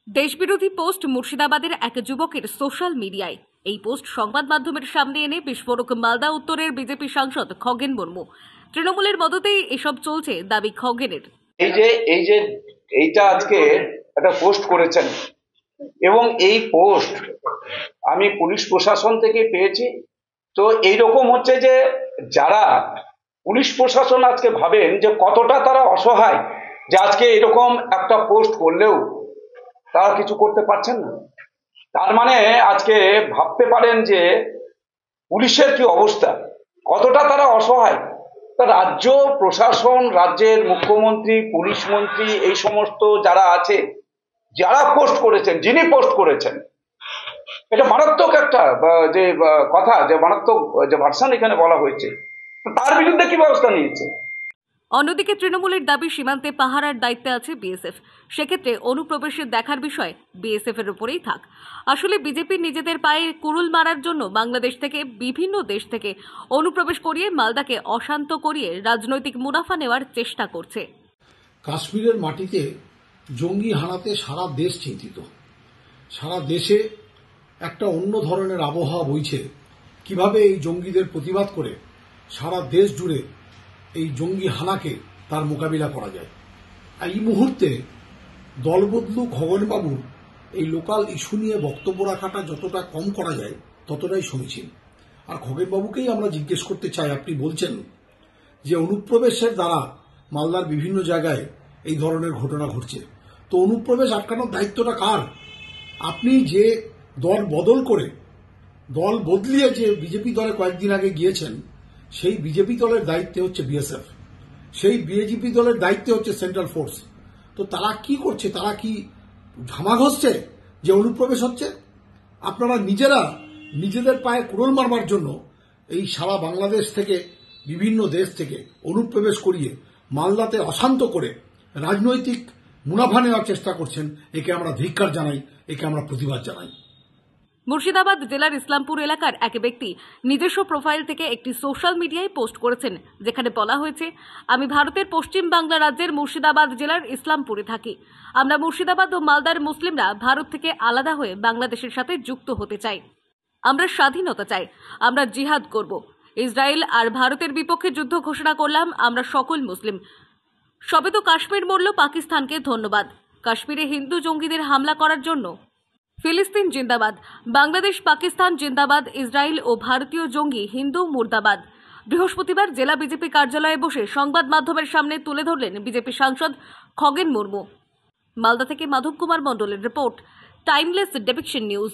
দেশবিরোধী post মুর্শিদাবাদের এক যুবকের সোশ্যাল মিডিয়ায়। এই পোস্ট সংবাদ মাধ্যমের সামনে এনে বিস্ফোরক মালদা উত্তরের বিজেপি সাংসদ খগেন মুর্মু। তৃণমূলের মদতেই এসব চলছে দাবি খগেনের। এই যে এইটা আজকে একটা পোস্ট করেছেন এবং এই পোস্ট আমি পুলিশ প্রশাসন থেকে পেয়েছি। তো এইরকম হচ্ছে যে যারা পুলিশ প্রশাসন আজকে ভাবেন যে কতটা তারা অসহায়, যে আজকে এরকম একটা পোস্ট করলেও তারা কিছু করতে পারছেন না। তার মানে আজকে ভাবতে পারেন যে পুলিশের কি অবস্থা, কতটা তারা অসহায়। তা রাজ্য প্রশাসন, রাজ্যের মুখ্যমন্ত্রী, পুলিশ মন্ত্রী, এই সমস্ত যারা আছে, যারা পোস্ট করেছেন, যিনি পোস্ট করেছেন, এটা মারাত্মক একটা যে কথা, যে মারাত্মক যে ভার্সন এখানে বলা হয়েছে, তার বিরুদ্ধে কি ব্যবস্থা নিয়েছে। অন্যদিকে তৃণমূলের দাবি সীমান্তে পাহারার দায়িত্বে আছে বিএসএফ। সেক্ষেত্রে অনুপ্রবেশের দেখার বিষয় বিএসএফ এর উপরেই থাক। আসলে বিজেপি নিজেদের পায়ে কুড়ুল মারার জন্য বাংলাদেশ থেকে, বিভিন্ন দেশ থেকে অনুপ্রবেশ করিয়ে মালদাকে অশান্ত করিয়ে রাজনৈতিক মুনাফা নেওয়ার চেষ্টা করছে। কাশ্মীরের মাটিতে জঙ্গি হানাতে সারা দেশ চিন্তিত। সারা দেশে একটা অন্য ধরনের আবহাওয়া বইছে। কিভাবে এই জঙ্গিদের প্রতিবাদ করে সারা দেশ জুড়ে এই জঙ্গি হানাকে তার মোকাবিলা করা যায়। এই মুহূর্তে দলবদলু খগেনবাবুর এই লোকাল ইস্যু নিয়ে বক্তব্য রাখাটা যতটা কম করা যায় ততটাই সমীচীন। আর খগেনবাবুকেই আমরা জিজ্ঞেস করতে চাই, আপনি বলছেন যে অনুপ্রবেশের দ্বারা মালদার বিভিন্ন জায়গায় এই ধরনের ঘটনা ঘটছে, তো অনুপ্রবেশ আটকানোর দায়িত্বটা কার? আপনি যে দল বদল করে, দল বদলিয়ে যে বিজেপি দলে কয়েকদিন আগে গিয়েছেন, সেই বিজেপি দলের দায়িত্বে হচ্ছে বিএসএফ, সেই বিজেপি দলের দায়িত্বে হচ্ছে সেন্ট্রাল ফোর্স। তো তারা কি করছে? তারা কি ঝামা ঘষছে যে অনুপ্রবেশ হচ্ছে? আপনারা নিজেরা নিজেদের পায়ে কুড়োল মারবার জন্য এই সারা বাংলাদেশ থেকে, বিভিন্ন দেশ থেকে অনুপ্রবেশ করিয়ে মালদাতে অশান্ত করে রাজনৈতিক মুনাফা নেওয়ার চেষ্টা করছেন। একে আমরা ধিক্কার জানাই, একে আমরা প্রতিবাদ জানাই। মুর্শিদাবাদ জেলার ইসলামপুর এলাকার এক ব্যক্তি নিজস্ব প্রোফাইল থেকে একটি সোশ্যাল মিডিয়ায় পোস্ট করেছেন, যেখানে বলা হয়েছে, আমি ভারতের পশ্চিম বাংলা রাজ্যের মুর্শিদাবাদ জেলার ইসলামপুরে থাকি। আমরা মুর্শিদাবাদ ও মালদার মুসলিমরা ভারত থেকে আলাদা হয়ে বাংলাদেশের সাথে যুক্ত হতে চাই। আমরা স্বাধীনতা চাই, আমরা জিহাদ করব। ইসরায়েল আর ভারতের বিপক্ষে যুদ্ধ ঘোষণা করলাম আমরা সকল মুসলিম। সবে তো কাশ্মীর মরল, পাকিস্তানকে ধন্যবাদ। কাশ্মীরে হিন্দু জঙ্গিদের হামলা করার জন্য ফিলিস্তিন জিন্দাবাদ, বাংলাদেশ পাকিস্তান জিন্দাবাদ, ইসরায়েল ও ভারতীয় জঙ্গি হিন্দু মুর্দাবাদ। বৃহস্পতিবার জেলা বিজেপি কার্যালয়ে বসে সংবাদ মাধ্যমের সামনে তুলে ধরলেন বিজেপি সাংসদ খগেন মুর্মু। মালদা থেকে মাধব কুমার মণ্ডলের রিপোর্ট, টাইমলেস ডেপিকশন নিউজ।